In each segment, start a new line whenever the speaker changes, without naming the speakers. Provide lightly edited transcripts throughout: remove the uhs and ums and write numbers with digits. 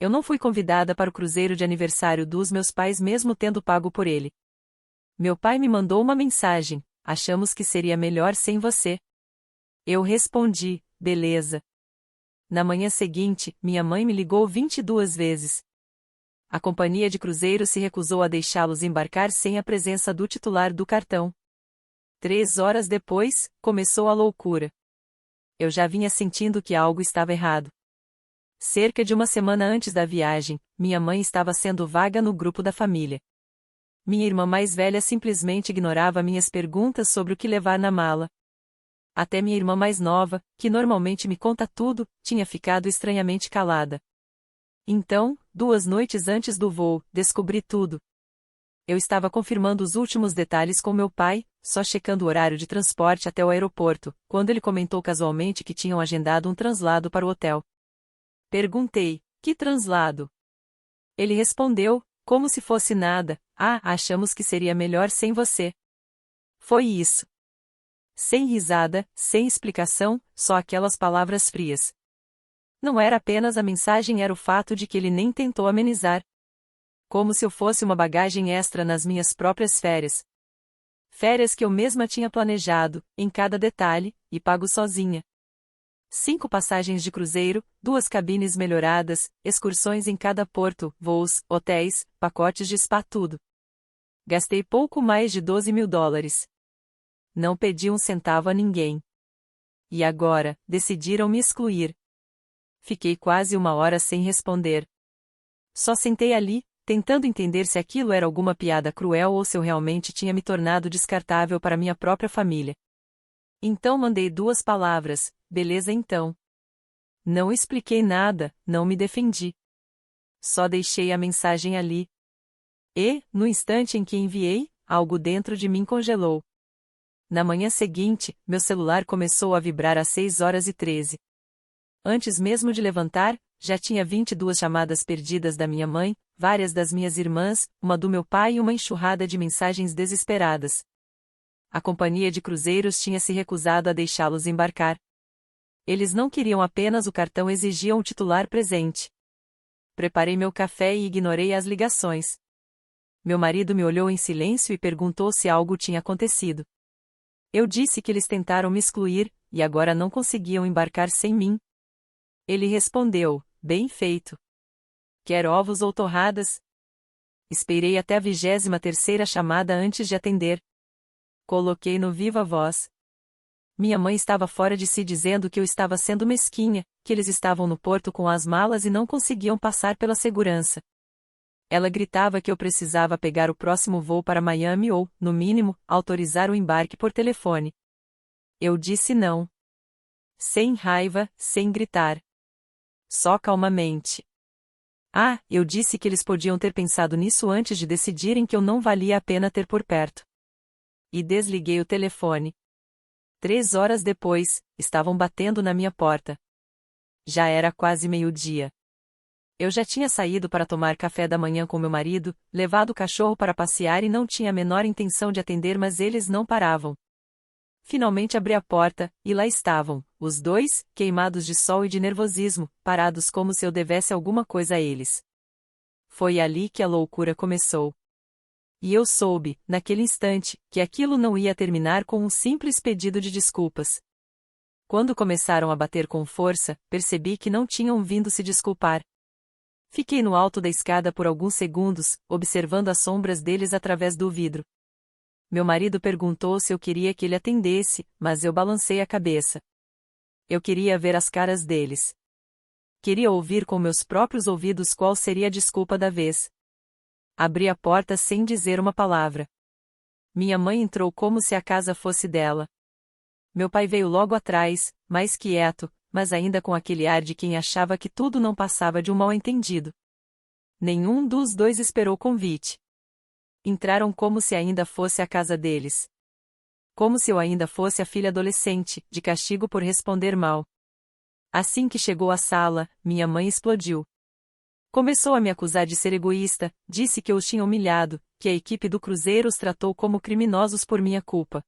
Eu não fui convidada para o cruzeiro de aniversário dos meus pais mesmo tendo pago por ele. Meu pai me mandou uma mensagem: achamos que seria melhor sem você. Eu respondi: beleza. Na manhã seguinte, minha mãe me ligou 22 vezes. A companhia de cruzeiro se recusou a deixá-los embarcar sem a presença do titular do cartão. 3 horas depois, começou a loucura. Eu já vinha sentindo que algo estava errado. Cerca de uma semana antes da viagem, minha mãe estava sendo vaga no grupo da família. Minha irmã mais velha simplesmente ignorava minhas perguntas sobre o que levar na mala. Até minha irmã mais nova, que normalmente me conta tudo, tinha ficado estranhamente calada. Então, 2 noites antes do voo, descobri tudo. Eu estava confirmando os últimos detalhes com meu pai, só checando o horário de transporte até o aeroporto, quando ele comentou casualmente que tinham agendado um translado para o hotel. Perguntei: que translado? Ele respondeu, como se fosse nada: achamos que seria melhor sem você. Foi isso. Sem risada, sem explicação, só aquelas palavras frias. Não era apenas a mensagem, era o fato de que ele nem tentou amenizar. Como se eu fosse uma bagagem extra nas minhas próprias férias. Férias que eu mesma tinha planejado, em cada detalhe, e pago sozinha. 5 passagens de cruzeiro, 2 cabines melhoradas, excursões em cada porto, voos, hotéis, pacotes de spa, tudo. Gastei pouco mais de $12.000. Não pedi um centavo a ninguém. E agora, decidiram me excluir. Fiquei quase 1 hora sem responder. Só sentei ali, tentando entender se aquilo era alguma piada cruel ou se eu realmente tinha me tornado descartável para minha própria família. Então mandei 2 palavras: beleza então. Não expliquei nada, não me defendi. Só deixei a mensagem ali. E, no instante em que enviei, algo dentro de mim congelou. Na manhã seguinte, meu celular começou a vibrar às 6h13. Antes mesmo de levantar, já tinha 22 chamadas perdidas da minha mãe, várias das minhas irmãs, uma do meu pai e uma enxurrada de mensagens desesperadas. A companhia de cruzeiros tinha se recusado a deixá-los embarcar. Eles não queriam apenas o cartão, exigiam o titular presente. Preparei meu café e ignorei as ligações. Meu marido me olhou em silêncio e perguntou se algo tinha acontecido. Eu disse que eles tentaram me excluir, e agora não conseguiam embarcar sem mim. Ele respondeu: bem feito. Quer ovos ou torradas? Esperei até a 23ª chamada antes de atender. Coloquei no viva voz. Minha mãe estava fora de si dizendo que eu estava sendo mesquinha, que eles estavam no porto com as malas e não conseguiam passar pela segurança. Ela gritava que eu precisava pegar o próximo voo para Miami ou, no mínimo, autorizar o embarque por telefone. Eu disse não. Sem raiva, sem gritar. Só calmamente. Eu disse que eles podiam ter pensado nisso antes de decidirem que eu não valia a pena ter por perto. E desliguei o telefone. 3 horas depois, estavam batendo na minha porta. Já era quase meio-dia. Eu já tinha saído para tomar café da manhã com meu marido, levado o cachorro para passear e não tinha a menor intenção de atender, mas eles não paravam. Finalmente abri a porta, e lá estavam, os dois, queimados de sol e de nervosismo, parados como se eu devesse alguma coisa a eles. Foi ali que a loucura começou. E eu soube, naquele instante, que aquilo não ia terminar com um simples pedido de desculpas. Quando começaram a bater com força, percebi que não tinham vindo se desculpar. Fiquei no alto da escada por alguns segundos, observando as sombras deles através do vidro. Meu marido perguntou se eu queria que ele atendesse, mas eu balancei a cabeça. Eu queria ver as caras deles. Queria ouvir com meus próprios ouvidos qual seria a desculpa da vez. Abri a porta sem dizer uma palavra. Minha mãe entrou como se a casa fosse dela. Meu pai veio logo atrás, mais quieto, mas ainda com aquele ar de quem achava que tudo não passava de um mal-entendido. Nenhum dos dois esperou convite. Entraram como se ainda fosse a casa deles. Como se eu ainda fosse a filha adolescente, de castigo por responder mal. Assim que chegou à sala, minha mãe explodiu. Começou a me acusar de ser egoísta, disse que eu os tinha humilhado, que a equipe do cruzeiro os tratou como criminosos por minha culpa.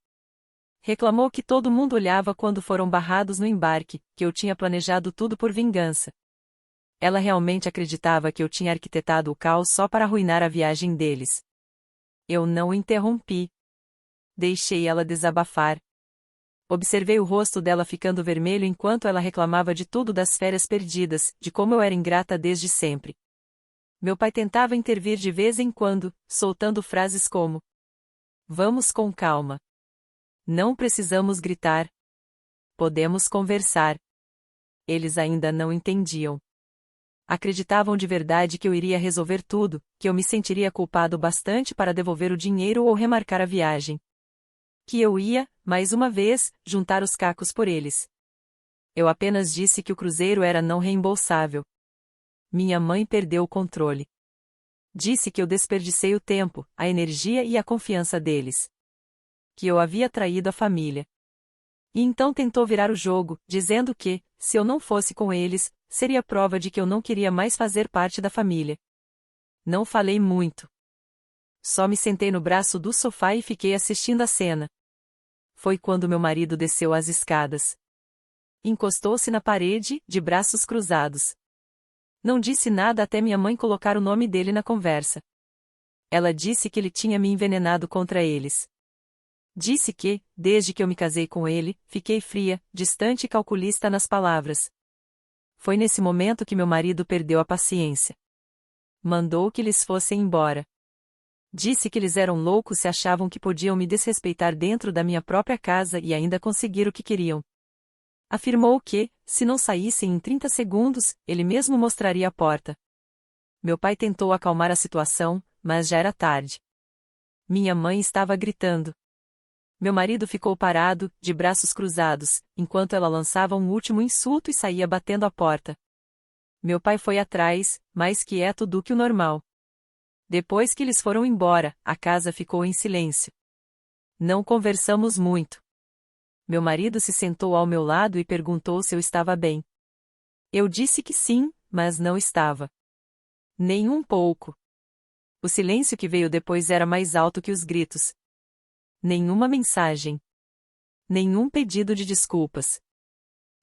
Reclamou que todo mundo olhava quando foram barrados no embarque, que eu tinha planejado tudo por vingança. Ela realmente acreditava que eu tinha arquitetado o caos só para arruinar a viagem deles. Eu não interrompi. Deixei ela desabafar. Observei o rosto dela ficando vermelho enquanto ela reclamava de tudo, das férias perdidas, de como eu era ingrata desde sempre. Meu pai tentava intervir de vez em quando, soltando frases como: "Vamos com calma. Não precisamos gritar. Podemos conversar." Eles ainda não entendiam. Acreditavam de verdade que eu iria resolver tudo, que eu me sentiria culpado bastante para devolver o dinheiro ou remarcar a viagem. Que eu ia, mais uma vez, juntar os cacos por eles. Eu apenas disse que o cruzeiro era não reembolsável. Minha mãe perdeu o controle. Disse que eu desperdicei o tempo, a energia e a confiança deles. Que eu havia traído a família. E então tentou virar o jogo, dizendo que, se eu não fosse com eles, seria prova de que eu não queria mais fazer parte da família. Não falei muito. Só me sentei no braço do sofá e fiquei assistindo a cena. Foi quando meu marido desceu as escadas. Encostou-se na parede, de braços cruzados. Não disse nada até minha mãe colocar o nome dele na conversa. Ela disse que ele tinha me envenenado contra eles. Disse que, desde que eu me casei com ele, fiquei fria, distante e calculista nas palavras. Foi nesse momento que meu marido perdeu a paciência. Mandou que eles fossem embora. Disse que eles eram loucos se achavam que podiam me desrespeitar dentro da minha própria casa e ainda conseguir o que queriam. Afirmou que, se não saíssem em 30 segundos, ele mesmo mostraria a porta. Meu pai tentou acalmar a situação, mas já era tarde. Minha mãe estava gritando. Meu marido ficou parado, de braços cruzados, enquanto ela lançava um último insulto e saía batendo a porta. Meu pai foi atrás, mais quieto do que o normal. Depois que eles foram embora, a casa ficou em silêncio. Não conversamos muito. Meu marido se sentou ao meu lado e perguntou se eu estava bem. Eu disse que sim, mas não estava. Nem um pouco. O silêncio que veio depois era mais alto que os gritos. Nenhuma mensagem. Nenhum pedido de desculpas.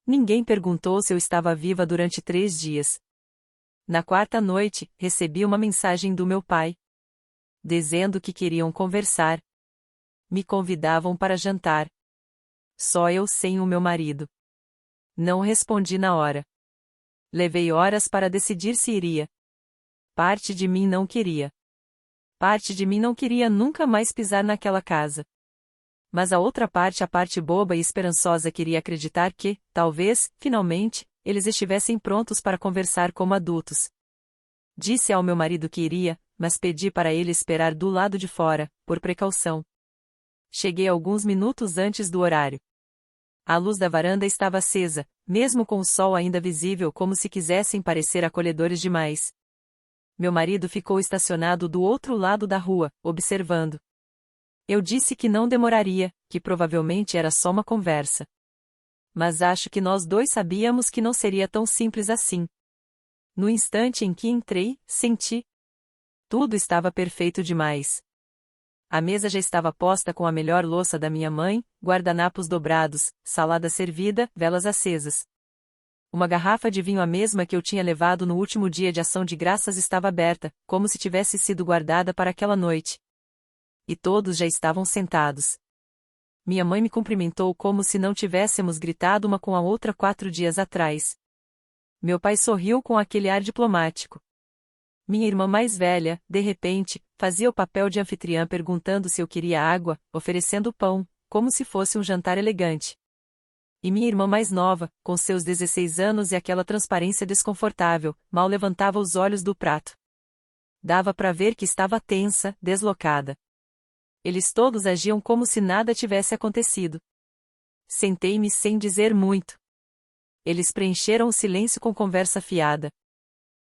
Ninguém perguntou se eu estava viva durante 3 dias. Na quarta noite, recebi uma mensagem do meu pai. Dizendo que queriam conversar. Me convidavam para jantar. Só eu sem o meu marido. Não respondi na hora. Levei horas para decidir se iria. Parte de mim não queria. Parte de mim não queria nunca mais pisar naquela casa. Mas a outra parte, a parte boba e esperançosa, queria acreditar que, talvez, finalmente, eles estivessem prontos para conversar como adultos. Disse ao meu marido que iria, mas pedi para ele esperar do lado de fora, por precaução. Cheguei alguns minutos antes do horário. A luz da varanda estava acesa, mesmo com o sol ainda visível, como se quisessem parecer acolhedores demais. Meu marido ficou estacionado do outro lado da rua, observando. Eu disse que não demoraria, que provavelmente era só uma conversa. Mas acho que nós dois sabíamos que não seria tão simples assim. No instante em que entrei, senti. Tudo estava perfeito demais. A mesa já estava posta com a melhor louça da minha mãe, guardanapos dobrados, salada servida, velas acesas. Uma garrafa de vinho, a mesma que eu tinha levado no último dia de ação de graças, estava aberta, como se tivesse sido guardada para aquela noite. E todos já estavam sentados. Minha mãe me cumprimentou como se não tivéssemos gritado uma com a outra 4 dias atrás. Meu pai sorriu com aquele ar diplomático. Minha irmã mais velha, de repente, fazia o papel de anfitriã perguntando se eu queria água, oferecendo pão, como se fosse um jantar elegante. E minha irmã mais nova, com seus 16 anos e aquela transparência desconfortável, mal levantava os olhos do prato. Dava para ver que estava tensa, deslocada. Eles todos agiam como se nada tivesse acontecido. Sentei-me sem dizer muito. Eles preencheram o silêncio com conversa fiada.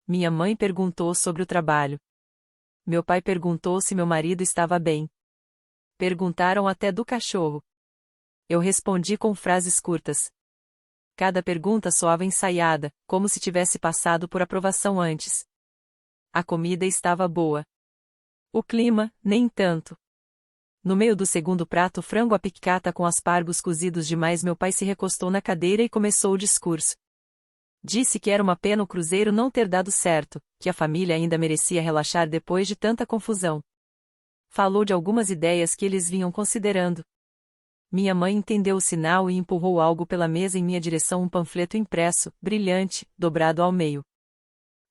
Minha mãe perguntou sobre o trabalho. Meu pai perguntou se meu marido estava bem. Perguntaram até do cachorro. Eu respondi com frases curtas. Cada pergunta soava ensaiada, como se tivesse passado por aprovação antes. A comida estava boa. O clima, nem tanto. No meio do segundo prato, frango à piccata com aspargos cozidos demais, meu pai se recostou na cadeira e começou o discurso. Disse que era uma pena o cruzeiro não ter dado certo, que a família ainda merecia relaxar depois de tanta confusão. Falou de algumas ideias que eles vinham considerando. Minha mãe entendeu o sinal e empurrou algo pela mesa em minha direção, um panfleto impresso, brilhante, dobrado ao meio.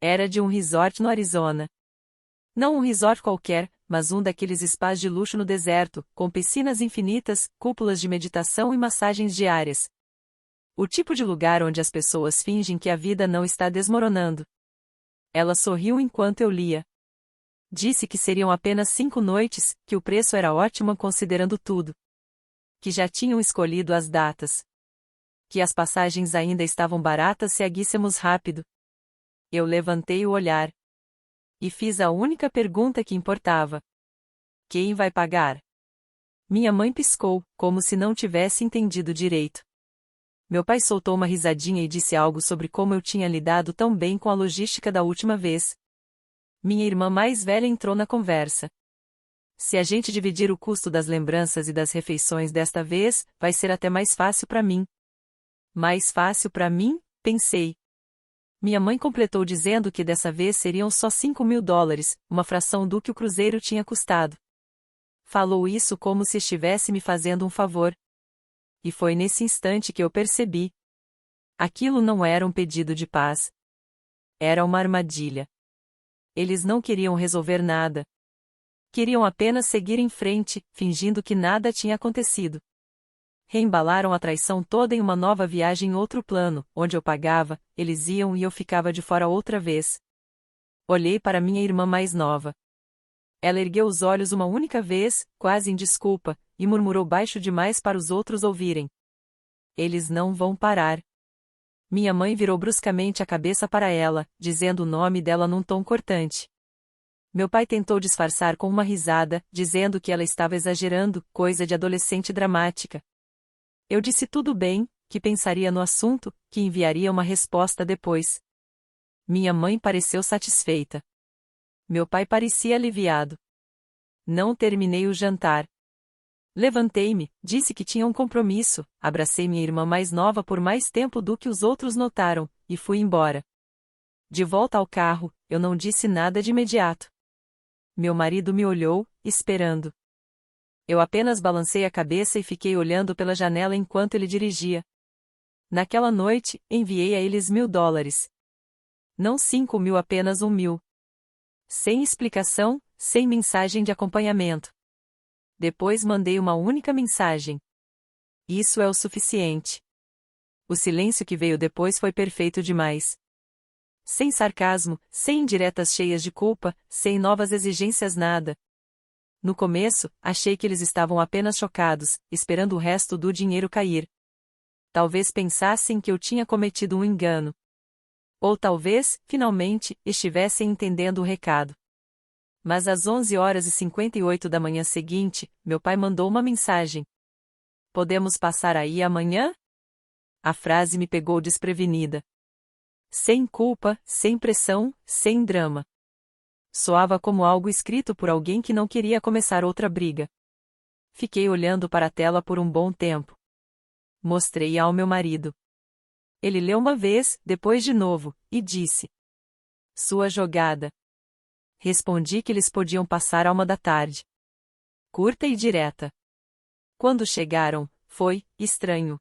Era de um resort no Arizona. Não um resort qualquer, mas um daqueles spas de luxo no deserto, com piscinas infinitas, cúpulas de meditação e massagens diárias. O tipo de lugar onde as pessoas fingem que a vida não está desmoronando. Ela sorriu enquanto eu lia. Disse que seriam apenas 5 noites, que o preço era ótimo considerando tudo. Que já tinham escolhido as datas. Que as passagens ainda estavam baratas se aguíssemos rápido. Eu levantei o olhar. E fiz a única pergunta que importava. Quem vai pagar? Minha mãe piscou, como se não tivesse entendido direito. Meu pai soltou uma risadinha e disse algo sobre como eu tinha lidado tão bem com a logística da última vez. Minha irmã mais velha entrou na conversa. Se a gente dividir o custo das lembranças e das refeições desta vez, vai ser até mais fácil para mim. Mais fácil para mim? Pensei. Minha mãe completou dizendo que dessa vez seriam só $5.000, uma fração do que o cruzeiro tinha custado. Falou isso como se estivesse me fazendo um favor. E foi nesse instante que eu percebi. Aquilo não era um pedido de paz. Era uma armadilha. Eles não queriam resolver nada. Queriam apenas seguir em frente, fingindo que nada tinha acontecido. Reembalaram a traição toda em uma nova viagem em outro plano, onde eu pagava, eles iam e eu ficava de fora outra vez. Olhei para minha irmã mais nova. Ela ergueu os olhos uma única vez, quase em desculpa, e murmurou baixo demais para os outros ouvirem. Eles não vão parar. Minha mãe virou bruscamente a cabeça para ela, dizendo o nome dela num tom cortante. Meu pai tentou disfarçar com uma risada, dizendo que ela estava exagerando, coisa de adolescente dramática. Eu disse tudo bem, que pensaria no assunto, que enviaria uma resposta depois. Minha mãe pareceu satisfeita. Meu pai parecia aliviado. Não terminei o jantar. Levantei-me, disse que tinha um compromisso, abracei minha irmã mais nova por mais tempo do que os outros notaram, e fui embora. De volta ao carro, eu não disse nada de imediato. Meu marido me olhou, esperando. Eu apenas balancei a cabeça e fiquei olhando pela janela enquanto ele dirigia. Naquela noite, enviei a eles $1.000. Não 5.000, apenas 1.000. Sem explicação, sem mensagem de acompanhamento. Depois mandei uma única mensagem. Isso é o suficiente. O silêncio que veio depois foi perfeito demais. Sem sarcasmo, sem indiretas cheias de culpa, sem novas exigências, nada. No começo, achei que eles estavam apenas chocados, esperando o resto do dinheiro cair. Talvez pensassem que eu tinha cometido um engano. Ou talvez, finalmente, estivessem entendendo o recado. Mas às 11h58 da manhã seguinte, meu pai mandou uma mensagem. Podemos passar aí amanhã? A frase me pegou desprevenida. Sem culpa, sem pressão, sem drama. Soava como algo escrito por alguém que não queria começar outra briga. Fiquei olhando para a tela por um bom tempo. Mostrei ao meu marido. Ele leu uma vez, depois de novo, e disse: Sua jogada. Respondi que eles podiam passar à 1 da tarde. Curta e direta. Quando chegaram, foi estranho.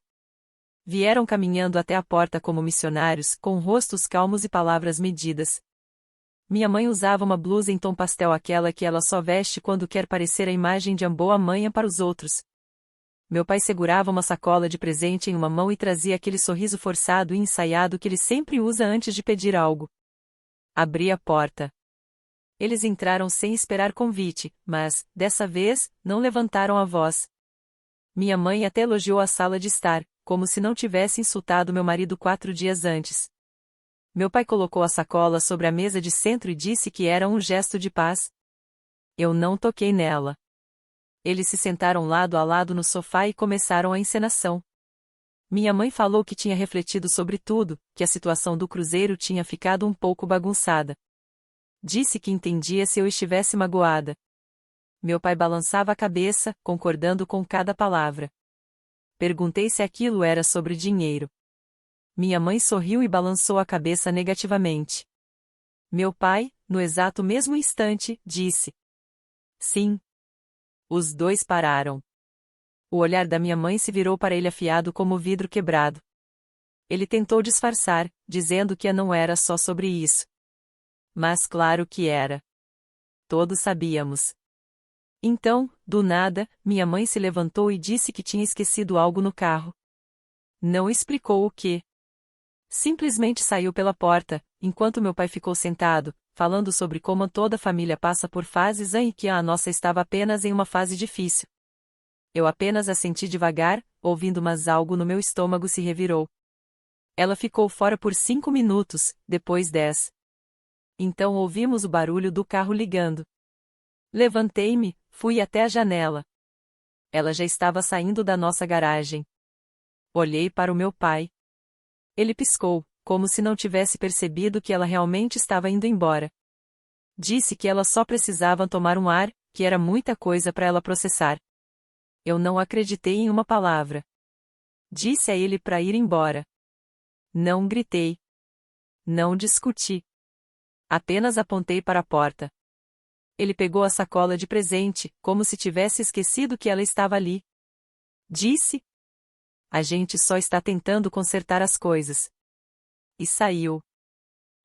Vieram caminhando até a porta como missionários, com rostos calmos e palavras medidas. Minha mãe usava uma blusa em tom pastel, aquela que ela só veste quando quer parecer a imagem de boa mãe para os outros. Meu pai segurava uma sacola de presente em uma mão e trazia aquele sorriso forçado e ensaiado que ele sempre usa antes de pedir algo. Abri a porta. Eles entraram sem esperar convite, mas, dessa vez, não levantaram a voz. Minha mãe até elogiou a sala de estar, como se não tivesse insultado meu marido 4 dias antes. Meu pai colocou a sacola sobre a mesa de centro e disse que era um gesto de paz. Eu não toquei nela. Eles se sentaram lado a lado no sofá e começaram a encenação. Minha mãe falou que tinha refletido sobre tudo, que a situação do cruzeiro tinha ficado um pouco bagunçada. Disse que entendia se eu estivesse magoada. Meu pai balançava a cabeça, concordando com cada palavra. Perguntei se aquilo era sobre dinheiro. Minha mãe sorriu e balançou a cabeça negativamente. Meu pai, no exato mesmo instante, disse: sim. Os dois pararam. O olhar da minha mãe se virou para ele afiado como vidro quebrado. Ele tentou disfarçar, dizendo que não era só sobre isso. Mas claro que era. Todos sabíamos. Então, do nada, minha mãe se levantou e disse que tinha esquecido algo no carro. Não explicou o que. Simplesmente saiu pela porta, enquanto meu pai ficou sentado, falando sobre como toda a família passa por fases em que a nossa estava apenas em uma fase difícil. Eu apenas assenti devagar, ouvindo, mas algo no meu estômago se revirou. Ela ficou fora por 5 minutos, depois 10. Então ouvimos o barulho do carro ligando. Levantei-me, fui até a janela. Ela já estava saindo da nossa garagem. Olhei para o meu pai. Ele piscou, como se não tivesse percebido que ela realmente estava indo embora. Disse que ela só precisava tomar um ar, que era muita coisa para ela processar. Eu não acreditei em uma palavra. Disse a ele para ir embora. Não gritei. Não discuti. Apenas apontei para a porta. Ele pegou a sacola de presente, como se tivesse esquecido que ela estava ali. Disse: a gente só está tentando consertar as coisas. E saiu.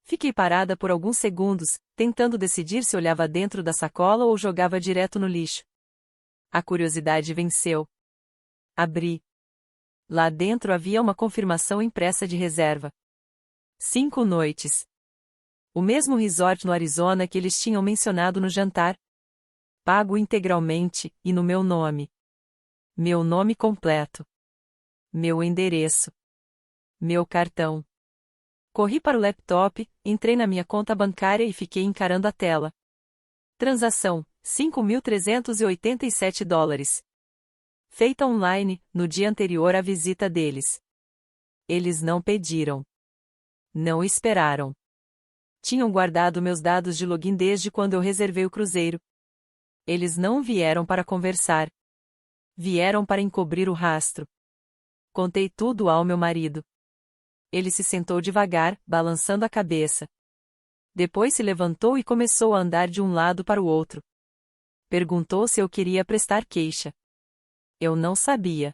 Fiquei parada por alguns segundos, tentando decidir se olhava dentro da sacola ou jogava direto no lixo. A curiosidade venceu. Abri. Lá dentro havia uma confirmação impressa de reserva. 5 noites. O mesmo resort no Arizona que eles tinham mencionado no jantar. Pago integralmente, e no meu nome. Meu nome completo. Meu endereço. Meu cartão. Corri para o laptop, entrei na minha conta bancária e fiquei encarando a tela. Transação: $5.387. Feita online, no dia anterior à visita deles. Eles não pediram. Não esperaram. Tinham guardado meus dados de login desde quando eu reservei o cruzeiro. Eles não vieram para conversar. Vieram para encobrir o rastro. Contei tudo ao meu marido. Ele se sentou devagar, balançando a cabeça. Depois se levantou e começou a andar de um lado para o outro. Perguntou se eu queria prestar queixa. Eu não sabia.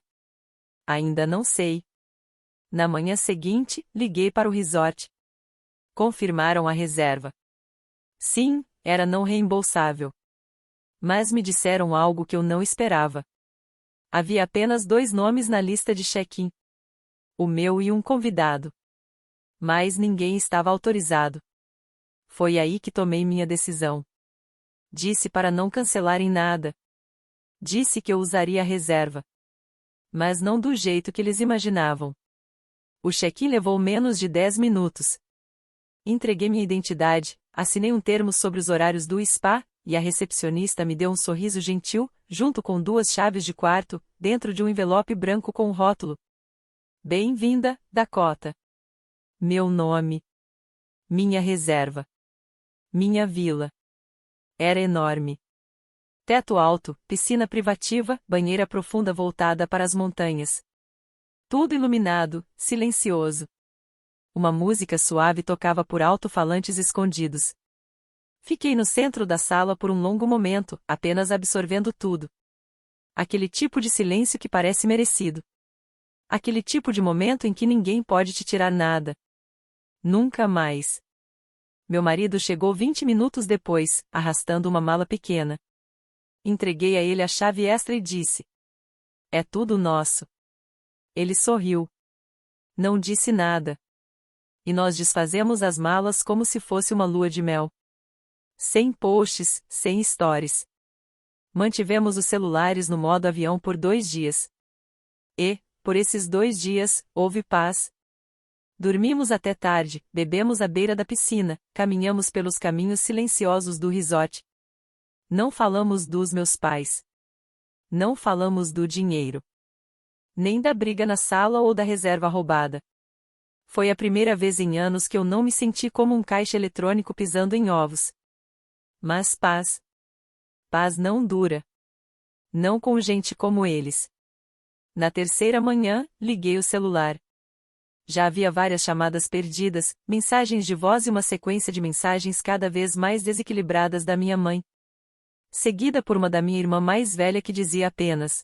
Ainda não sei. Na manhã seguinte, liguei para o resort. Confirmaram a reserva. Sim, era não reembolsável. Mas me disseram algo que eu não esperava. Havia apenas 2 nomes na lista de check-in. O meu e um convidado. Mas ninguém estava autorizado. Foi aí que tomei minha decisão. Disse para não cancelarem nada. Disse que eu usaria a reserva. Mas não do jeito que eles imaginavam. O check-in levou menos de 10 minutos. Entreguei minha identidade, assinei um termo sobre os horários do spa, e a recepcionista me deu um sorriso gentil, junto com 2 chaves de quarto, dentro de um envelope branco com um rótulo. Bem-vinda, Dakota. Meu nome. Minha reserva. Minha vila. Era enorme. Teto alto, piscina privativa, banheira profunda voltada para as montanhas. Tudo iluminado, silencioso. Uma música suave tocava por alto-falantes escondidos. Fiquei no centro da sala por um longo momento, apenas absorvendo tudo. Aquele tipo de silêncio que parece merecido. Aquele tipo de momento em que ninguém pode te tirar nada. Nunca mais. Meu marido chegou 20 minutos depois, arrastando uma mala pequena. Entreguei a ele a chave extra e disse: é tudo nosso. Ele sorriu. Não disse nada. E nós desfazemos as malas como se fosse uma lua de mel. Sem posts, sem stories. Mantivemos os celulares no modo avião por 2 dias. E, por esses 2 dias, houve paz. Dormimos até tarde, bebemos à beira da piscina, caminhamos pelos caminhos silenciosos do resort. Não falamos dos meus pais. Não falamos do dinheiro. Nem da briga na sala ou da reserva roubada. Foi a primeira vez em anos que eu não me senti como um caixa eletrônico pisando em ovos. Mas paz. Paz não dura. Não com gente como eles. Na terceira manhã, liguei o celular. Já havia várias chamadas perdidas, mensagens de voz e uma sequência de mensagens cada vez mais desequilibradas da minha mãe, seguida por uma da minha irmã mais velha que dizia apenas: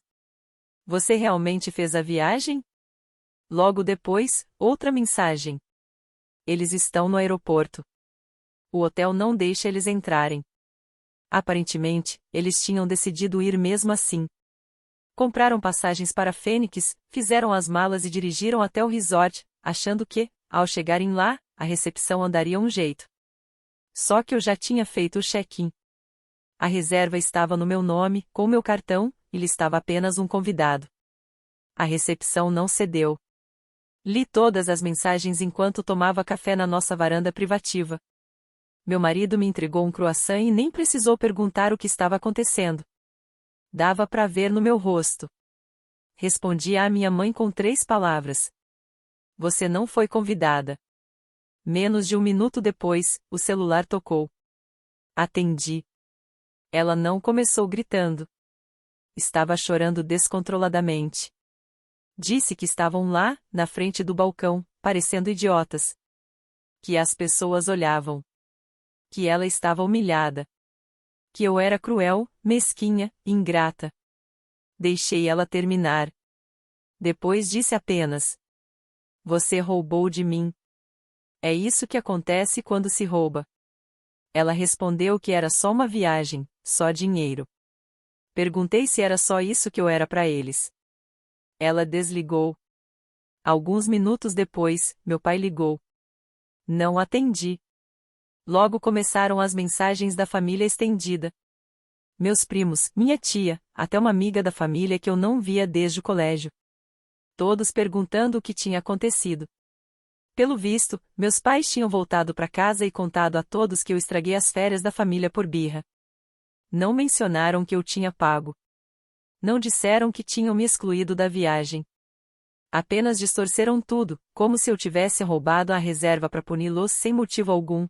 "Você realmente fez a viagem?" Logo depois, outra mensagem: "Eles estão no aeroporto. O hotel não deixa eles entrarem." Aparentemente, eles tinham decidido ir mesmo assim. Compraram passagens para Fênix, fizeram as malas e dirigiram até o resort, achando que, ao chegarem lá, a recepção andaria um jeito. Só que eu já tinha feito o check-in. A reserva estava no meu nome, com meu cartão, e listava apenas um convidado. A recepção não cedeu. Li todas as mensagens enquanto tomava café na nossa varanda privativa. Meu marido me entregou um croissant e nem precisou perguntar o que estava acontecendo. Dava para ver no meu rosto. Respondi à minha mãe com 3 palavras: "Você não foi convidada." Menos de um minuto depois, o celular tocou. Atendi. Ela não começou gritando. Estava chorando descontroladamente. Disse que estavam lá, na frente do balcão, parecendo idiotas. Que as pessoas olhavam. Que ela estava humilhada. Que eu era cruel, mesquinha, ingrata. Deixei ela terminar. Depois disse apenas: "Você roubou de mim." É isso que acontece quando se rouba. Ela respondeu que era só uma viagem, só dinheiro. Perguntei se era só isso que eu era para eles. Ela desligou. Alguns minutos depois, meu pai ligou. Não atendi. Logo começaram as mensagens da família estendida. Meus primos, minha tia, até uma amiga da família que eu não via desde o colégio. Todos perguntando o que tinha acontecido. Pelo visto, meus pais tinham voltado para casa e contado a todos que eu estraguei as férias da família por birra. Não mencionaram que eu tinha pago. Não disseram que tinham me excluído da viagem. Apenas distorceram tudo, como se eu tivesse roubado a reserva para puni-los sem motivo algum.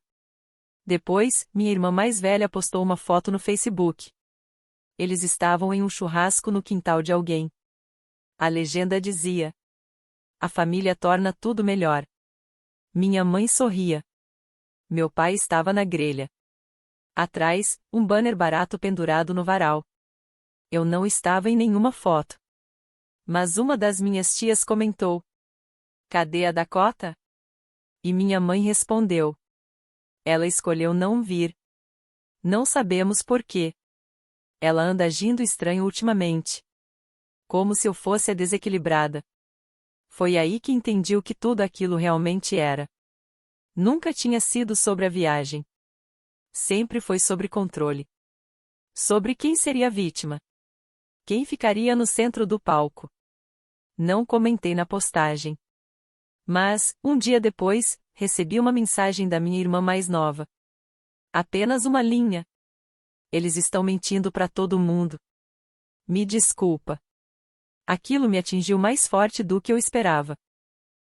Depois, minha irmã mais velha postou uma foto no Facebook. Eles estavam em um churrasco no quintal de alguém. A legenda dizia: "A família torna tudo melhor." Minha mãe sorria. Meu pai estava na grelha. Atrás, um banner barato pendurado no varal. Eu não estava em nenhuma foto. Mas uma das minhas tias comentou: "Cadê a Dakota?" E minha mãe respondeu: "Ela escolheu não vir. Não sabemos por quê. Ela anda agindo estranho ultimamente. Como se eu fosse a desequilibrada." Foi aí que entendi o que tudo aquilo realmente era. Nunca tinha sido sobre a viagem. Sempre foi sobre controle. Sobre quem seria a vítima. Quem ficaria no centro do palco. Não comentei na postagem. Mas, um dia depois, recebi uma mensagem da minha irmã mais nova. Apenas uma linha. "Eles estão mentindo para todo mundo. Me desculpa." Aquilo me atingiu mais forte do que eu esperava.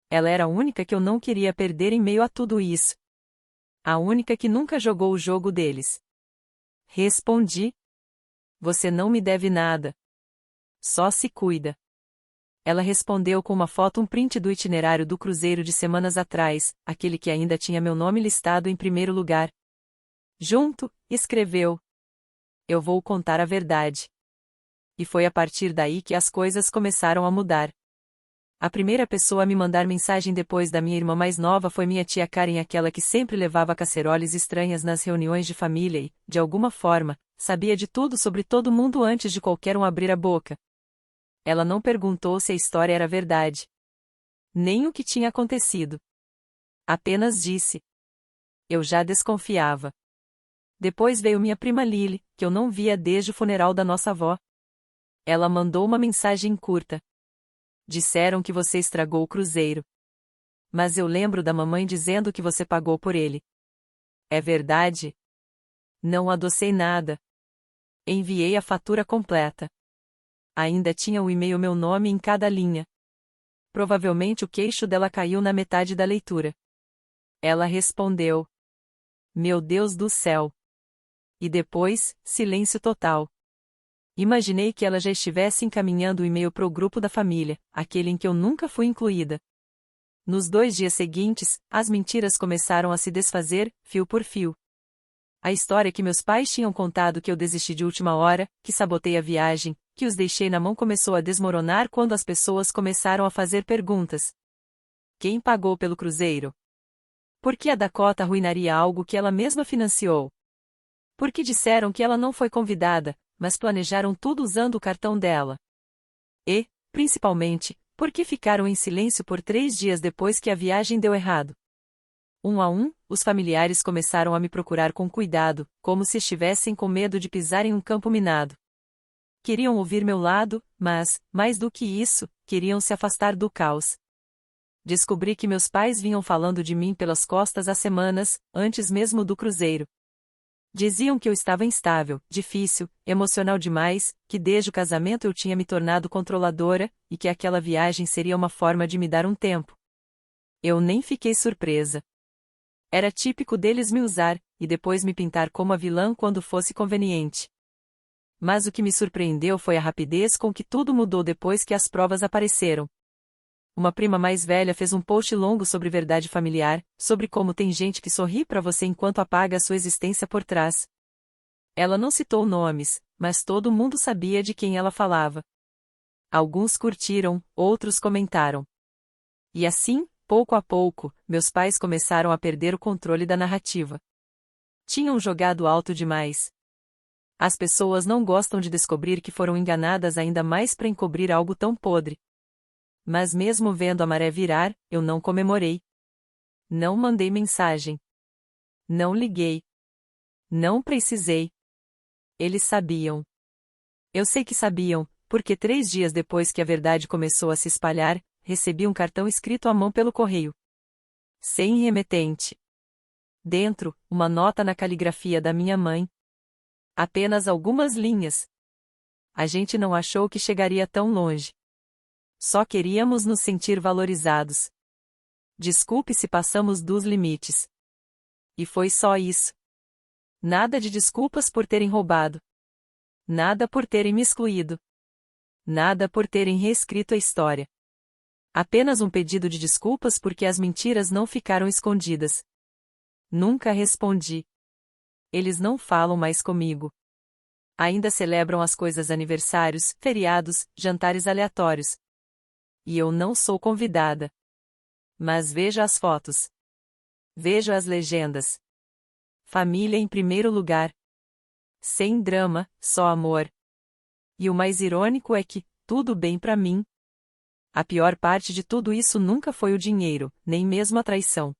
Ela era a única que eu não queria perder em meio a tudo isso. A única que nunca jogou o jogo deles. Respondi: "Você não me deve nada. Só se cuida." Ela respondeu com uma foto, um print do itinerário do cruzeiro de semanas atrás, aquele que ainda tinha meu nome listado em primeiro lugar. Junto, escreveu: "Eu vou contar a verdade." E foi a partir daí que as coisas começaram a mudar. A primeira pessoa a me mandar mensagem depois da minha irmã mais nova foi minha tia Karen, aquela que sempre levava caceroles estranhas nas reuniões de família e, de alguma forma, sabia de tudo sobre todo mundo antes de qualquer um abrir a boca. Ela não perguntou se a história era verdade. Nem o que tinha acontecido. Apenas disse: "Eu já desconfiava." Depois veio minha prima Lily, que eu não via desde o funeral da nossa avó. Ela mandou uma mensagem curta. "Disseram que você estragou o cruzeiro. Mas eu lembro da mamãe dizendo que você pagou por ele. É verdade?" Não adoçei nada. Enviei a fatura completa. Ainda tinha o e-mail meu nome em cada linha. Provavelmente o queixo dela caiu na metade da leitura. Ela respondeu: "Meu Deus do céu." E depois, silêncio total. Imaginei que ela já estivesse encaminhando o e-mail para o grupo da família, aquele em que eu nunca fui incluída. Nos 2 dias seguintes, as mentiras começaram a se desfazer, fio por fio. A história que meus pais tinham contado que eu desisti de última hora, que sabotei a viagem, que os deixei na mão começou a desmoronar quando as pessoas começaram a fazer perguntas. Quem pagou pelo cruzeiro? Por que a Dakota arruinaria algo que ela mesma financiou? Por que disseram que ela não foi convidada, mas planejaram tudo usando o cartão dela? E, principalmente, por que ficaram em silêncio por 3 dias depois que a viagem deu errado? Um a um, os familiares começaram a me procurar com cuidado, como se estivessem com medo de pisar em um campo minado. Queriam ouvir meu lado, mas, mais do que isso, queriam se afastar do caos. Descobri que meus pais vinham falando de mim pelas costas há semanas, antes mesmo do cruzeiro. Diziam que eu estava instável, difícil, emocional demais, que desde o casamento eu tinha me tornado controladora, e que aquela viagem seria uma forma de me dar um tempo. Eu nem fiquei surpresa. Era típico deles me usar, e depois me pintar como a vilã quando fosse conveniente. Mas o que me surpreendeu foi a rapidez com que tudo mudou depois que as provas apareceram. Uma prima mais velha fez um post longo sobre verdade familiar, sobre como tem gente que sorri pra você enquanto apaga a sua existência por trás. Ela não citou nomes, mas todo mundo sabia de quem ela falava. Alguns curtiram, outros comentaram. E assim, pouco a pouco, meus pais começaram a perder o controle da narrativa. Tinham jogado alto demais. As pessoas não gostam de descobrir que foram enganadas ainda mais para encobrir algo tão podre. Mas mesmo vendo a maré virar, eu não comemorei. Não mandei mensagem. Não liguei. Não precisei. Eles sabiam. Eu sei que sabiam, porque 3 dias depois que a verdade começou a se espalhar, recebi um cartão escrito à mão pelo correio. Sem remetente. Dentro, uma nota na caligrafia da minha mãe. Apenas algumas linhas. A gente não achou que chegaria tão longe. Só queríamos nos sentir valorizados. Desculpe se passamos dos limites. E foi só isso. Nada de desculpas por terem roubado. Nada por terem me excluído. Nada por terem reescrito a história. Apenas um pedido de desculpas porque as mentiras não ficaram escondidas. Nunca respondi. Eles não falam mais comigo. Ainda celebram as coisas aniversários, feriados, jantares aleatórios. E eu não sou convidada. Mas vejo as fotos. Vejo as legendas. Família em primeiro lugar. Sem drama, só amor. E o mais irônico é que, tudo bem pra mim. A pior parte de tudo isso nunca foi o dinheiro, nem mesmo a traição.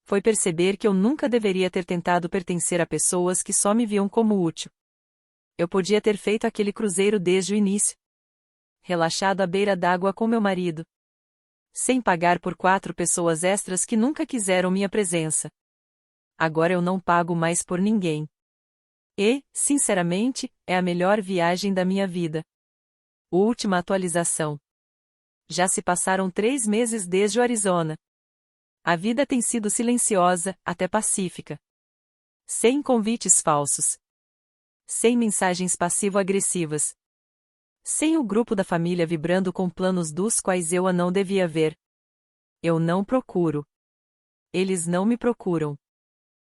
Foi perceber que eu nunca deveria ter tentado pertencer a pessoas que só me viam como útil. Eu podia ter feito aquele cruzeiro desde o início. Relaxado à beira d'água com meu marido. Sem pagar por 4 pessoas extras que nunca quiseram minha presença. Agora eu não pago mais por ninguém. E, sinceramente, é a melhor viagem da minha vida. Última atualização. Já se passaram 3 meses desde o Arizona. A vida tem sido silenciosa, até pacífica. Sem convites falsos. Sem mensagens passivo-agressivas. Sem o grupo da família vibrando com planos dos quais eu a não devia ver. Eu não procuro. Eles não me procuram.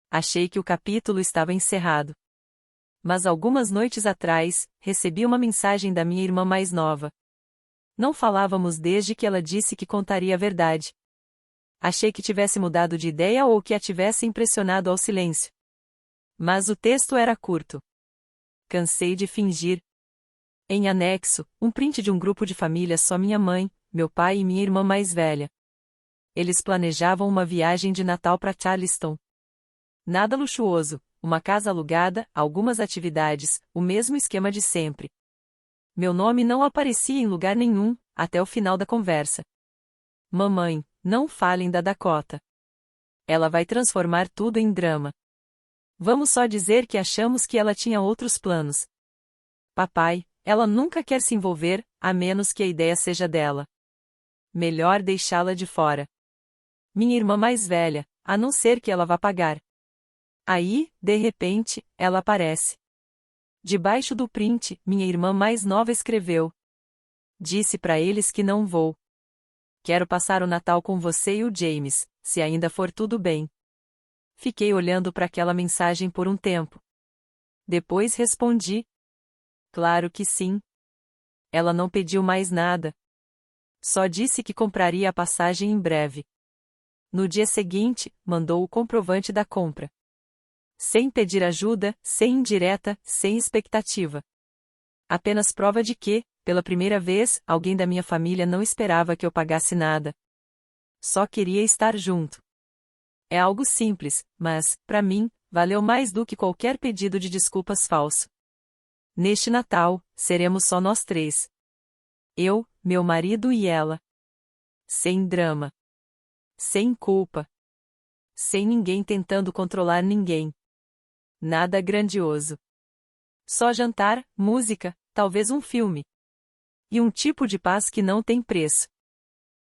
Achei que o capítulo estava encerrado. Mas algumas noites atrás, recebi uma mensagem da minha irmã mais nova. Não falávamos desde que ela disse que contaria a verdade. Achei que tivesse mudado de ideia ou que a tivesse impressionado ao silêncio. Mas o texto era curto. Cansei de fingir. Em anexo, um print de um grupo de família só minha mãe, meu pai e minha irmã mais velha. Eles planejavam uma viagem de Natal para Charleston. Nada luxuoso, uma casa alugada, algumas atividades, o mesmo esquema de sempre. Meu nome não aparecia em lugar nenhum, até o final da conversa. Mamãe, não falem da Dakota. Ela vai transformar tudo em drama. Vamos só dizer que achamos que ela tinha outros planos. Papai, ela nunca quer se envolver, a menos que a ideia seja dela. Melhor deixá-la de fora. Minha irmã mais velha, a não ser que ela vá pagar. Aí, de repente, ela aparece. Debaixo do print, minha irmã mais nova escreveu. Disse pra eles que não vou. Quero passar o Natal com você e o James, se ainda for tudo bem. Fiquei olhando para aquela mensagem por um tempo. Depois respondi: claro que sim. Ela não pediu mais nada. Só disse que compraria a passagem em breve. No dia seguinte, mandou o comprovante da compra. Sem pedir ajuda, sem indireta, sem expectativa. Apenas prova de que, pela primeira vez, alguém da minha família não esperava que eu pagasse nada. Só queria estar junto. É algo simples, mas, para mim, valeu mais do que qualquer pedido de desculpas falso. Neste Natal, seremos só nós três. Eu, meu marido e ela. Sem drama. Sem culpa. Sem ninguém tentando controlar ninguém. Nada grandioso. Só jantar, música, talvez um filme. E um tipo de paz que não tem preço.